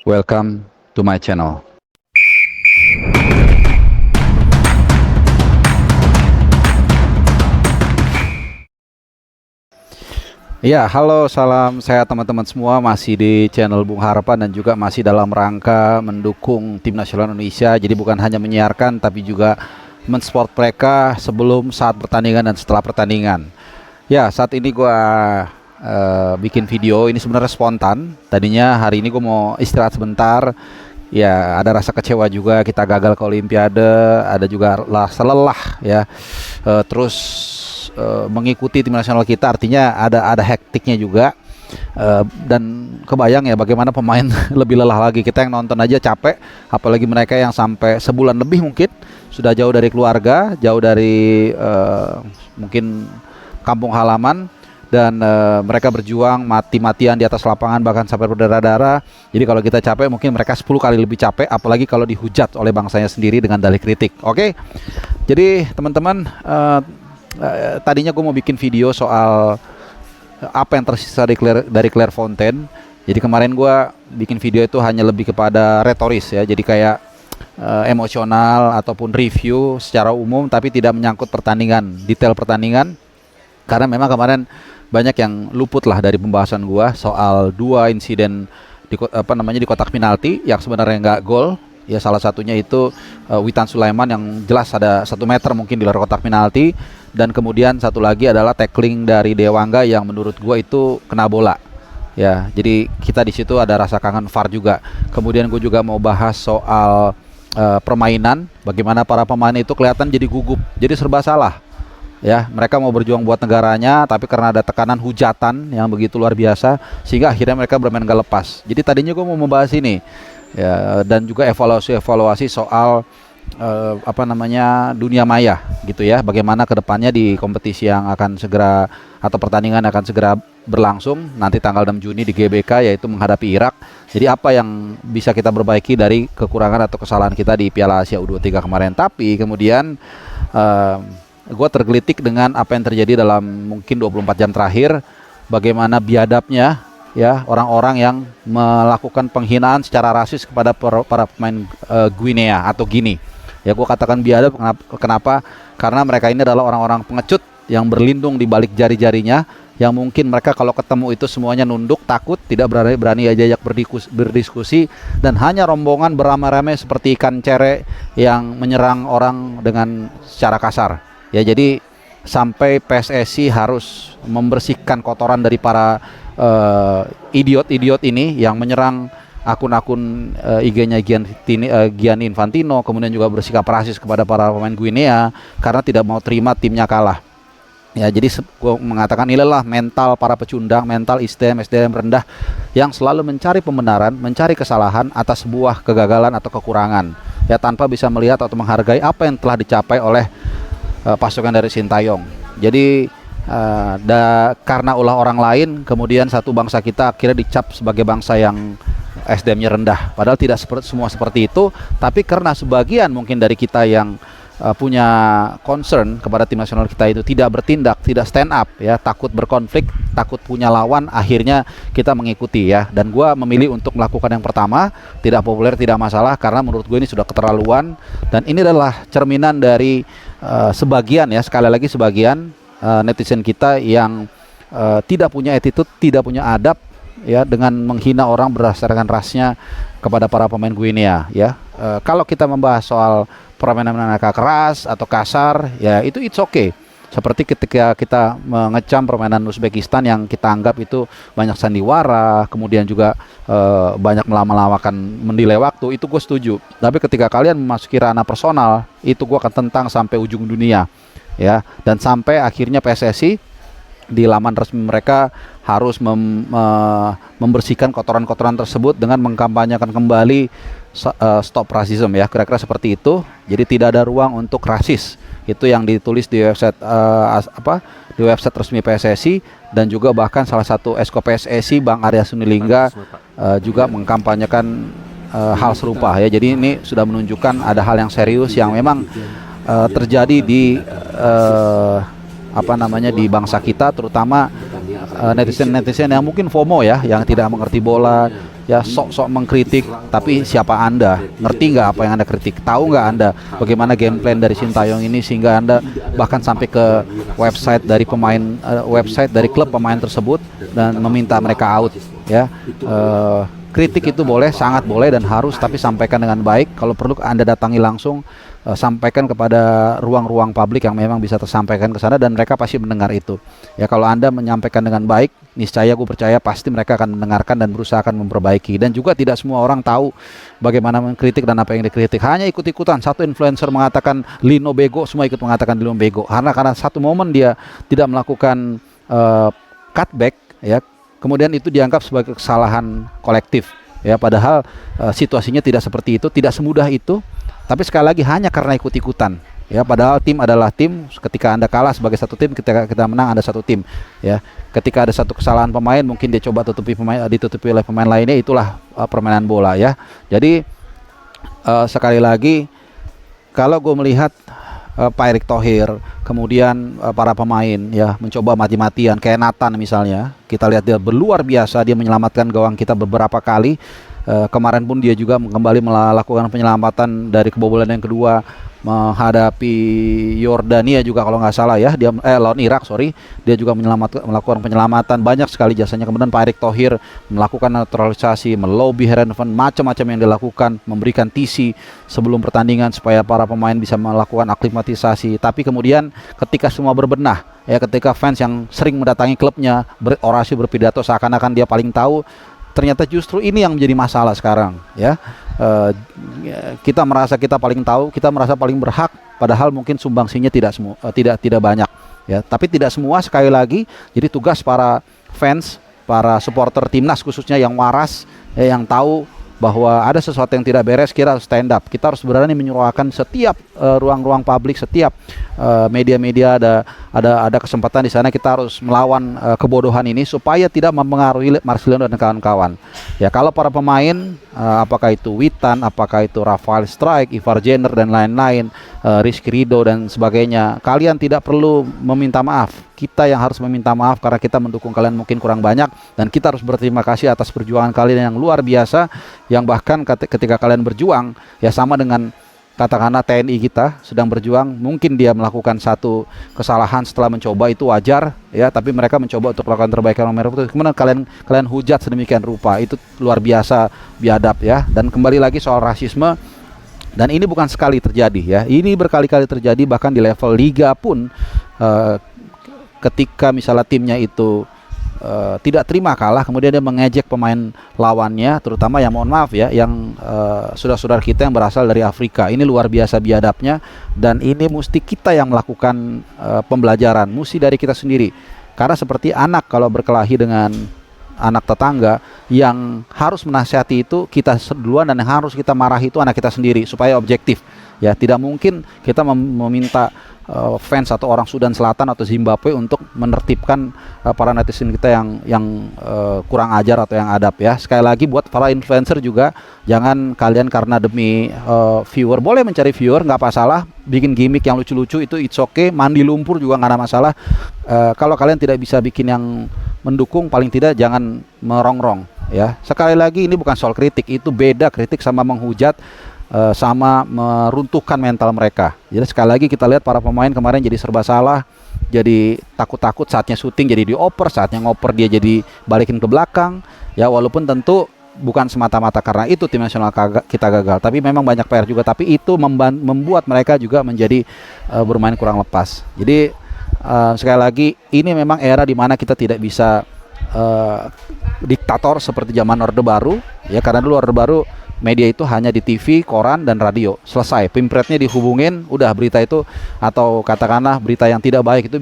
Welcome to my channel. Ya, halo, salam sehat teman-teman semua. Masih di channel Bung Harapan dan juga masih dalam rangka mendukung tim nasional Indonesia. Jadi bukan hanya menyiarkan tapi juga mensupport mereka sebelum, saat pertandingan dan setelah pertandingan. Ya, saat ini gua bikin video ini sebenarnya spontan. Tadinya hari ini gue mau istirahat sebentar. Ya, ada rasa kecewa juga kita gagal ke Olimpiade, ada juga rasa lelah ya. Terus mengikuti tim nasional kita artinya ada hektiknya juga. Dan kebayang ya bagaimana pemain lebih lelah lagi. Kita yang nonton aja capek, apalagi mereka yang sampai sebulan lebih mungkin sudah jauh dari keluarga, jauh dari mungkin kampung halaman. Dan mereka berjuang mati-matian di atas lapangan bahkan sampai berdarah-darah. Jadi kalau kita capek mungkin mereka 10 kali lebih capek, apalagi kalau dihujat oleh bangsanya sendiri dengan dalih kritik. Oke. Jadi teman-teman, tadinya gue mau bikin video soal apa yang tersisa dari Clairefontaine. Jadi kemarin gue bikin video itu hanya lebih kepada retoris ya. Jadi kayak emosional ataupun review secara umum, tapi tidak menyangkut pertandingan, detail pertandingan. Karena memang kemarin banyak yang luput lah dari pembahasan gua soal dua insiden di kotak penalti yang sebenarnya nggak gol. Ya salah satunya itu Witan Sulaiman yang jelas ada 1 meter mungkin di luar kotak penalti, dan kemudian satu lagi adalah tackling dari Dewangga yang menurut gua itu kena bola. Ya, jadi kita di situ ada rasa kangen VAR juga. Kemudian gue juga mau bahas soal permainan, bagaimana para pemain itu kelihatan jadi gugup, jadi serba salah. Ya, mereka mau berjuang buat negaranya, tapi karena ada tekanan hujatan yang begitu luar biasa, sehingga akhirnya mereka bermain gak lepas. Jadi tadinya gue mau membahas ini, ya, dan juga evaluasi soal dunia maya, gitu ya. Bagaimana kedepannya di kompetisi yang akan segera atau pertandingan akan segera berlangsung nanti tanggal 6 Juni di GBK, yaitu menghadapi Irak. Jadi apa yang bisa kita perbaiki dari kekurangan atau kesalahan kita di Piala Asia U23 kemarin. Tapi kemudian gue tergelitik dengan apa yang terjadi dalam mungkin 24 jam terakhir, bagaimana biadabnya ya orang-orang yang melakukan penghinaan secara rasis kepada para pemain Guinea atau Guinea. Ya, gue katakan biadab kenapa? Karena mereka ini adalah orang-orang pengecut yang berlindung di balik jari-jarinya, yang mungkin mereka kalau ketemu itu semuanya nunduk, takut, tidak berani ajak berdiskusi, dan hanya rombongan beramai-ramai seperti ikan cere yang menyerang orang dengan secara kasar. Ya, jadi sampai PSSI harus membersihkan kotoran dari para idiot-idiot ini yang menyerang akun-akun IG-nya Gianni Infantino, kemudian juga bersikap rasis kepada para pemain Guinea karena tidak mau terima timnya kalah. Ya, jadi gue mengatakan inilah mental para pecundang, mental SDM rendah yang selalu mencari pembenaran, mencari kesalahan atas sebuah kegagalan atau kekurangan, ya, tanpa bisa melihat atau menghargai apa yang telah dicapai oleh pasukan dari Sintayong. Jadi karena ulah orang lain, kemudian satu bangsa kita akhirnya dicap sebagai bangsa yang SDM-nya rendah. Padahal tidak semua seperti itu, tapi karena sebagian mungkin dari kita yang punya concern kepada tim nasional kita itu tidak bertindak, tidak stand up ya, takut berkonflik, takut punya lawan, akhirnya kita mengikuti ya. Dan gue memilih untuk melakukan yang pertama, tidak populer tidak masalah, karena menurut gue ini sudah keterlaluan, dan ini adalah cerminan dari sebagian ya, sekali lagi sebagian netizen kita yang tidak punya attitude, tidak punya adab ya, dengan menghina orang berdasarkan rasnya kepada para pemain Guinea ya. Kalau kita membahas soal permainan keras atau kasar ya, itu it's okay. Seperti ketika kita mengecam permainan Uzbekistan yang kita anggap itu banyak sandiwara, kemudian juga banyak melama-lamakan mendelay waktu, itu gue setuju. Tapi ketika kalian memasuki ranah personal, itu gue akan tentang sampai ujung dunia ya. Dan sampai akhirnya PSSI di laman resmi mereka harus membersihkan kotoran-kotoran tersebut dengan mengkampanyekan kembali stop rasisme ya, kira-kira seperti itu. Jadi tidak ada ruang untuk rasis. Itu yang ditulis di website di website resmi PSSI, dan juga bahkan salah satu esko PSSI Bang Arya Sunilingga juga mengkampanyekan hal serupa ya. Jadi ini sudah menunjukkan ada hal yang serius yang memang terjadi di di bangsa kita, terutama netizen yang mungkin FOMO ya, yang tidak mengerti bola, ya sok-sok mengkritik, tapi siapa Anda? Ngerti nggak apa yang Anda kritik? Tahu nggak Anda bagaimana game plan dari Sintayong ini sehingga Anda bahkan sampai ke website dari pemain, website dari klub pemain tersebut dan meminta mereka out, ya. Kritik itu boleh, sangat boleh dan harus, tapi sampaikan dengan baik. Kalau perlu Anda datangi langsung, sampaikan kepada ruang-ruang publik yang memang bisa tersampaikan ke sana dan mereka pasti mendengar itu. Ya, kalau Anda menyampaikan dengan baik, niscaya gue percaya pasti mereka akan mendengarkan dan berusaha akan memperbaiki. Dan juga tidak semua orang tahu bagaimana mengkritik dan apa yang dikritik. Hanya ikut-ikutan. Satu influencer mengatakan Lino bego, semua ikut mengatakan Lino bego. Karena satu momen dia tidak melakukan cutback, ya. Kemudian itu dianggap sebagai kesalahan kolektif, ya, padahal situasinya tidak seperti itu, tidak semudah itu. Tapi sekali lagi hanya karena ikut-ikutan, ya, padahal tim adalah tim. Ketika Anda kalah sebagai satu tim, ketika kita menang ada satu tim, ya. Ketika ada satu kesalahan pemain, mungkin dia coba ditutupi oleh pemain lainnya, itulah permainan bola, ya. Jadi sekali lagi, kalau gue melihat Pak Erick Thohir, kemudian para pemain, ya, mencoba mati-matian kayak Nathan misalnya. Kita lihat dia luar biasa, dia menyelamatkan gawang kita beberapa kali. Kemarin pun dia juga kembali melakukan penyelamatan dari kebobolan yang kedua menghadapi Yordania juga kalau nggak salah, ya, dia lawan Irak, sorry, dia juga melakukan penyelamatan, banyak sekali jasanya. Kemudian Pak Erick Thohir melakukan naturalisasi, melobi Herenveen, macam-macam yang dilakukan, memberikan TC sebelum pertandingan supaya para pemain bisa melakukan aklimatisasi. Tapi kemudian ketika semua berbenah, ya, ketika fans yang sering mendatangi klubnya berorasi, berpidato seakan-akan dia paling tahu, ternyata justru ini yang menjadi masalah sekarang, ya. Kita merasa kita paling tahu, kita merasa paling berhak, padahal mungkin sumbangsinya tidak banyak, ya. Tapi tidak semua, sekali lagi. Jadi tugas para fans, para supporter timnas khususnya yang waras, ya, yang tahu bahwa ada sesuatu yang tidak beres, kita harus stand up. Kita harus berani menyuarakan setiap ruang-ruang publik, setiap media-media ada kesempatan di sana. Kita harus melawan kebodohan ini supaya tidak mempengaruhi Marcelino dan kawan-kawan. Ya, kalau para pemain, apakah itu Witan, apakah itu Rafael Strike, Ivar Jenner dan lain-lain, Rizky Ridho dan sebagainya, kalian tidak perlu meminta maaf. Kita yang harus meminta maaf karena kita mendukung kalian mungkin kurang banyak, dan kita harus berterima kasih atas perjuangan kalian yang luar biasa, yang bahkan ketika kalian berjuang, ya, sama dengan katakanlah TNI kita sedang berjuang, mungkin dia melakukan satu kesalahan setelah mencoba, itu wajar, ya, tapi mereka mencoba untuk melakukan terbaik yang mereka itu. Kemudian kalian hujat sedemikian rupa, itu luar biasa biadab, ya. Dan kembali lagi soal rasisme, dan ini bukan sekali terjadi, ya, ini berkali-kali terjadi, bahkan di level liga pun, ketika misalnya timnya itu tidak terima kalah, kemudian dia mengejek pemain lawannya, terutama yang, mohon maaf, ya, yang saudara-saudara kita yang berasal dari Afrika. Ini luar biasa biadabnya, dan ini mesti kita yang melakukan pembelajaran, mesti dari kita sendiri. Karena seperti anak kalau berkelahi dengan anak tetangga, yang harus menasihati itu kita duluan, dan yang harus kita marahi itu anak kita sendiri supaya objektif. Ya, tidak mungkin kita meminta fans atau orang Sudan Selatan atau Zimbabwe untuk menertibkan para netizen kita yang kurang ajar atau yang adab, ya. Sekali lagi buat para influencer juga, jangan kalian karena demi viewer, boleh mencari viewer, nggak masalah, bikin gimmick yang lucu-lucu itu it's okay, mandi lumpur juga nggak ada masalah. Kalau kalian tidak bisa bikin yang mendukung, paling tidak jangan merongrong, ya. Sekali lagi, ini bukan soal kritik, itu beda kritik sama menghujat, sama meruntuhkan mental mereka. Jadi sekali lagi kita lihat para pemain kemarin jadi serba salah, jadi takut-takut saatnya syuting jadi dioper, saatnya ngoper dia jadi balikin ke belakang, ya. Walaupun tentu bukan semata-mata karena itu tim nasional kita gagal, tapi memang banyak PR juga, tapi itu membuat mereka juga menjadi bermain kurang lepas. Jadi sekali lagi, ini memang era di mana kita tidak bisa diktator seperti zaman Orde Baru, ya, karena dulu Orde Baru media itu hanya di TV, koran, dan radio. Selesai, pimpretnya dihubungin, udah berita itu, atau katakanlah berita yang tidak baik itu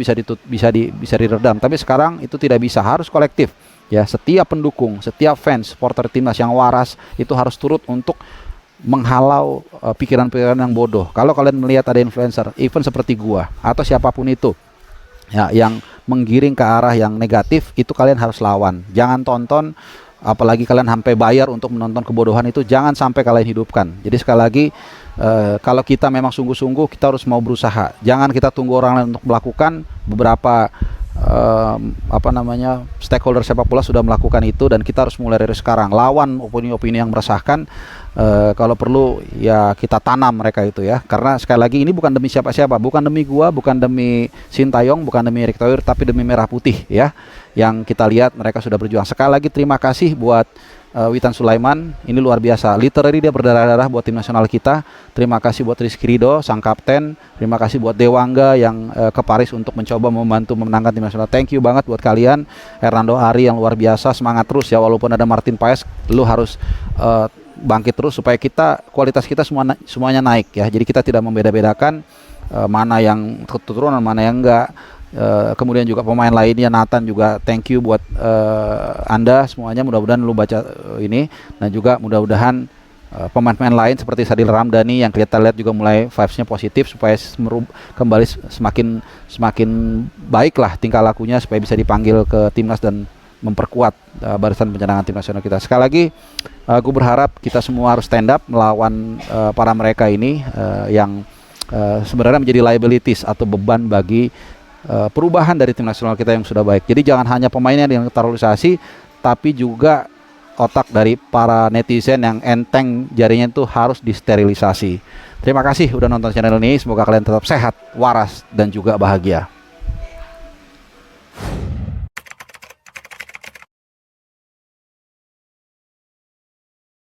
bisa diredam. Tapi sekarang itu tidak bisa, harus kolektif, ya. Setiap pendukung, setiap fans, supporter timnas yang waras itu harus turut untuk menghalau pikiran-pikiran yang bodoh. Kalau kalian melihat ada influencer, even seperti gua atau siapapun itu, ya, yang menggiring ke arah yang negatif, itu kalian harus lawan. Jangan tonton. Apalagi kalian sampai bayar untuk menonton kebodohan itu, jangan sampai kalian hidupkan. Jadi sekali lagi, kalau kita memang sungguh-sungguh, kita harus mau berusaha. Jangan kita tunggu orang lain untuk melakukan. Beberapa apa namanya, stakeholder sepak bola sudah melakukan itu, dan kita harus mulai dari sekarang lawan opini-opini yang meresahkan. Kalau perlu ya kita tanam mereka itu ya, karena sekali lagi ini bukan demi siapa-siapa, bukan demi gua, bukan demi Sintayong, bukan demi Erick Thohir, tapi demi Merah Putih ya, yang kita lihat mereka sudah berjuang. Sekali lagi terima kasih buat Witan Sulaiman, ini luar biasa, literally dia berdarah-darah buat tim nasional kita. Terima kasih buat Rizky Ridho, sang kapten. Terima kasih buat Dewangga yang ke Paris untuk mencoba membantu memenangkan tim nasional. Thank you banget buat kalian. Hernando Ari yang luar biasa, semangat terus ya, walaupun ada Martin Paes, lu harus bangkit terus supaya kita, kualitas kita semuanya naik ya. Jadi kita tidak membeda-bedakan mana yang keturunan, mana yang enggak. Kemudian juga pemain lainnya, Nathan juga thank you buat Anda semuanya, mudah-mudahan lu baca ini, dan juga mudah-mudahan pemain-pemain lain seperti Sadil Ramdhani yang kita lihat juga mulai vibes-nya positif, supaya kembali semakin baik lah tingkah lakunya, supaya bisa dipanggil ke timnas dan memperkuat barisan pencadangan tim nasional kita. Sekali lagi gue berharap kita semua harus stand up melawan para mereka ini yang sebenarnya menjadi liabilities atau beban bagi perubahan dari tim nasional kita yang sudah baik. Jadi jangan hanya pemainnya yang terrealisasi, tapi juga otak dari para netizen yang enteng jarinya itu harus disterilisasi. Terima kasih udah nonton channel ini, semoga kalian tetap sehat, waras, dan juga bahagia.